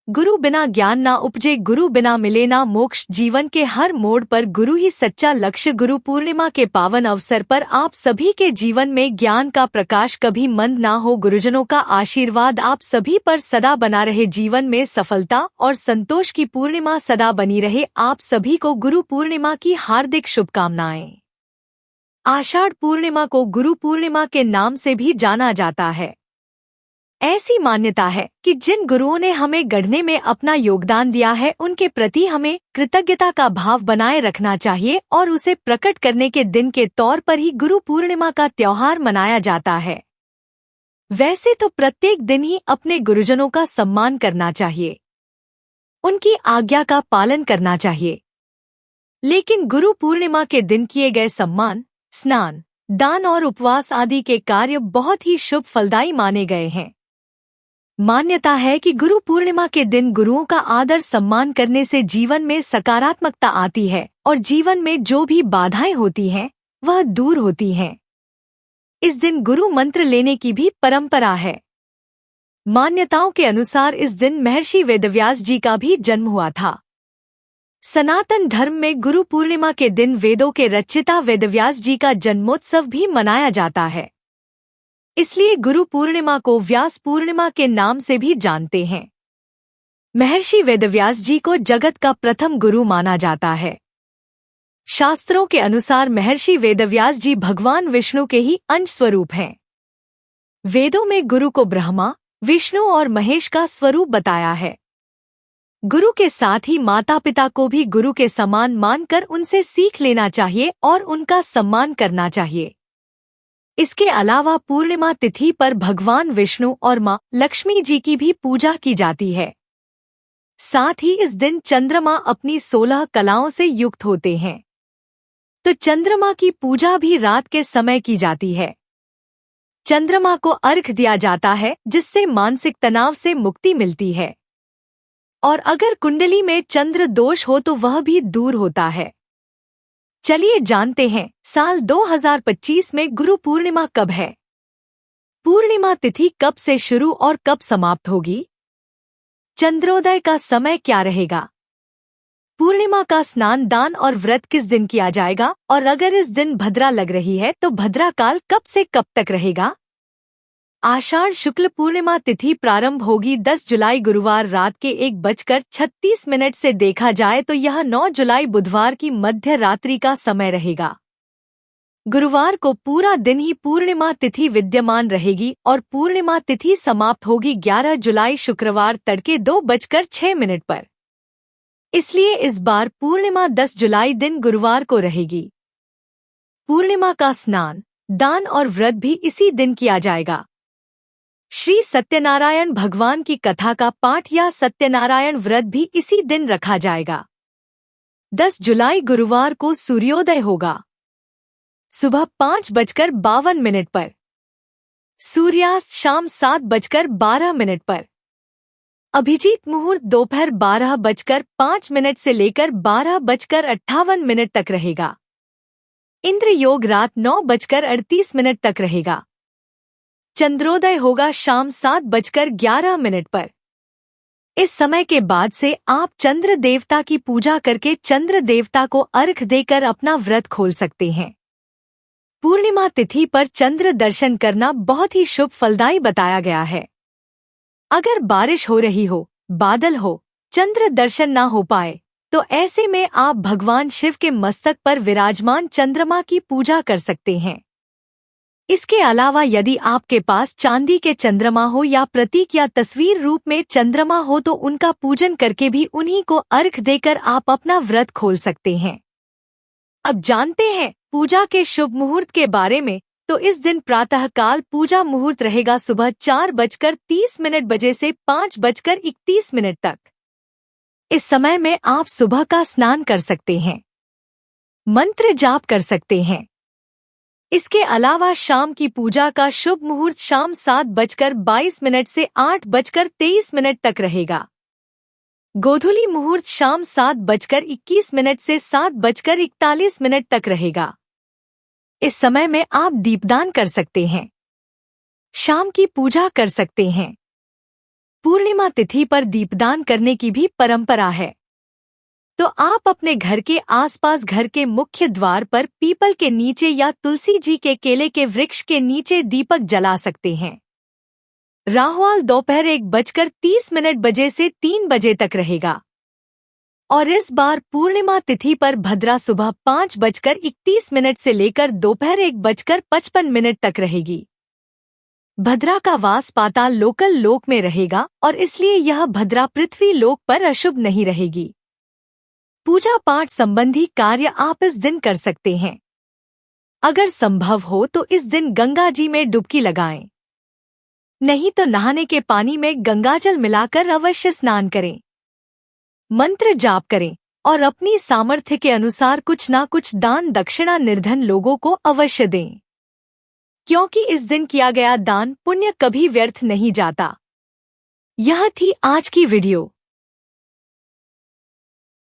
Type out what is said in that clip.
गुरु बिना ज्ञान ना उपजे, गुरु बिना मिले ना मोक्ष। जीवन के हर मोड़ पर गुरु ही सच्चा लक्ष्य। गुरु पूर्णिमा के पावन अवसर पर आप सभी के जीवन में ज्ञान का प्रकाश कभी मंद ना हो। गुरुजनों का आशीर्वाद आप सभी पर सदा बना रहे। जीवन में सफलता और संतोष की पूर्णिमा सदा बनी रहे। आप सभी को गुरु पूर्णिमा की हार्दिक शुभकामनाएं। आषाढ़ पूर्णिमा को गुरु पूर्णिमा के नाम से भी जाना जाता है। ऐसी मान्यता है कि जिन गुरुओं ने हमें गढ़ने में अपना योगदान दिया है, उनके प्रति हमें कृतज्ञता का भाव बनाए रखना चाहिए और उसे प्रकट करने के दिन के तौर पर ही गुरु पूर्णिमा का त्योहार मनाया जाता है। वैसे तो प्रत्येक दिन ही अपने गुरुजनों का सम्मान करना चाहिए, उनकी आज्ञा का पालन करना चाहिए, लेकिन गुरु पूर्णिमा के दिन किए गए सम्मान, स्नान, दान और उपवास आदि के कार्य बहुत ही शुभ फलदायी माने गए हैं। मान्यता है कि गुरु पूर्णिमा के दिन गुरुओं का आदर सम्मान करने से जीवन में सकारात्मकता आती है और जीवन में जो भी बाधाएं होती हैं वह दूर होती हैं। इस दिन गुरु मंत्र लेने की भी परंपरा है। मान्यताओं के अनुसार इस दिन महर्षि वेदव्यास जी का भी जन्म हुआ था। सनातन धर्म में गुरु पूर्णिमा के दिन वेदों के रचयिता वेदव्यास जी का जन्मोत्सव भी मनाया जाता है। इसलिए गुरु पूर्णिमा को व्यास पूर्णिमा के नाम से भी जानते हैं। महर्षि वेदव्यास जी को जगत का प्रथम गुरु माना जाता है। शास्त्रों के अनुसार महर्षि वेदव्यास जी भगवान विष्णु के ही अंश स्वरूप हैं। वेदों में गुरु को ब्रह्मा, विष्णु और महेश का स्वरूप बताया है। गुरु के साथ ही माता पिता को भी गुरु के समान मानकर उनसे सीख लेना चाहिए और उनका सम्मान करना चाहिए। इसके अलावा पूर्णिमा तिथि पर भगवान विष्णु और माँ लक्ष्मी जी की भी पूजा की जाती है। साथ ही इस दिन चंद्रमा अपनी 16 कलाओं से युक्त होते हैं, तो चंद्रमा की पूजा भी रात के समय की जाती है। चंद्रमा को अर्घ्य दिया जाता है, जिससे मानसिक तनाव से मुक्ति मिलती है और अगर कुंडली में चंद्र दोष हो तो वह भी दूर होता है। चलिए जानते हैं साल 2025 में गुरु पूर्णिमा कब है। पूर्णिमा तिथि कब से शुरू और कब समाप्त होगी। चंद्रोदय का समय क्या रहेगा। पूर्णिमा का स्नान, दान और व्रत किस दिन किया जाएगा और अगर इस दिन भद्रा लग रही है तो भद्रा काल कब से कब तक रहेगा। आषाढ़ शुक्ल पूर्णिमा तिथि प्रारंभ होगी 10 जुलाई गुरुवार रात के 1:36 से। देखा जाए तो यह 9 जुलाई बुधवार की मध्य रात्रि का समय रहेगा। गुरुवार को पूरा दिन ही पूर्णिमा तिथि विद्यमान रहेगी और पूर्णिमा तिथि समाप्त होगी 11 जुलाई शुक्रवार तड़के 2:06 पर। इसलिए इस बार पूर्णिमा 10 जुलाई दिन गुरुवार को रहेगी। पूर्णिमा का स्नान, दान और व्रत भी इसी दिन किया जाएगा। श्री सत्यनारायण भगवान की कथा का पाठ या सत्यनारायण व्रत भी इसी दिन रखा जाएगा। 10 जुलाई गुरुवार को सूर्योदय होगा सुबह 5:52 पर। सूर्यास्त शाम 7:12 पर। अभिजीत मुहूर्त दोपहर 12:05 से लेकर 12:58 तक रहेगा। इंद्र योग रात 9:38 तक रहेगा। चंद्रोदय होगा शाम 7:11 पर। इस समय के बाद से आप चंद्र देवता की पूजा करके चंद्र देवता को अर्घ्य देकर अपना व्रत खोल सकते हैं। पूर्णिमा तिथि पर चंद्र दर्शन करना बहुत ही शुभ फलदायी बताया गया है। अगर बारिश हो रही हो, बादल हो, चंद्र दर्शन ना हो पाए तो ऐसे में आप भगवान शिव के मस्तक पर विराजमान चंद्रमा की पूजा कर सकते हैं। इसके अलावा यदि आपके पास चांदी के चंद्रमा हो या प्रतीक या तस्वीर रूप में चंद्रमा हो तो उनका पूजन करके भी उन्हीं को अर्घ्य देकर आप अपना व्रत खोल सकते हैं। अब जानते हैं पूजा के शुभ मुहूर्त के बारे में। तो इस दिन प्रातःकाल पूजा मुहूर्त रहेगा सुबह 4:30 बजे से 5:31 तक। इस समय में आप सुबह का स्नान कर सकते हैं, मंत्र जाप कर सकते हैं। इसके अलावा शाम की पूजा का शुभ मुहूर्त शाम 7:22 से 8:23 तक रहेगा। गोधूली मुहूर्त शाम 7:21 से 7:41 तक रहेगा। इस समय में आप दीपदान कर सकते हैं, शाम की पूजा कर सकते हैं। पूर्णिमा तिथि पर दीपदान करने की भी परंपरा है। तो आप अपने घर के आसपास घर के मुख्य द्वार पर पीपल के नीचे या तुलसी जी के केले के वृक्ष के नीचे दीपक जला सकते हैं। राहुकाल दोपहर 1:30 बजे से 3 बजे तक रहेगा और इस बार पूर्णिमा तिथि पर भद्रा सुबह 5:31 से लेकर दोपहर 1:55 तक रहेगी। भद्रा का वास पाताल लोकल लोक में रहेगा और इसलिए यह भद्रा पृथ्वी लोक पर अशुभ नहीं रहेगी। पूजा पाठ संबंधी कार्य आप इस दिन कर सकते हैं। अगर संभव हो तो इस दिन गंगा जी में डुबकी लगाएं। नहीं तो नहाने के पानी में गंगाजल मिलाकर अवश्य स्नान करें। मंत्र जाप करें और अपनी सामर्थ्य के अनुसार कुछ ना कुछ दान दक्षिणा निर्धन लोगों को अवश्य दें, क्योंकि इस दिन किया गया दान पुण्य कभी व्यर्थ नहीं जाता। यह थी आज की वीडियो।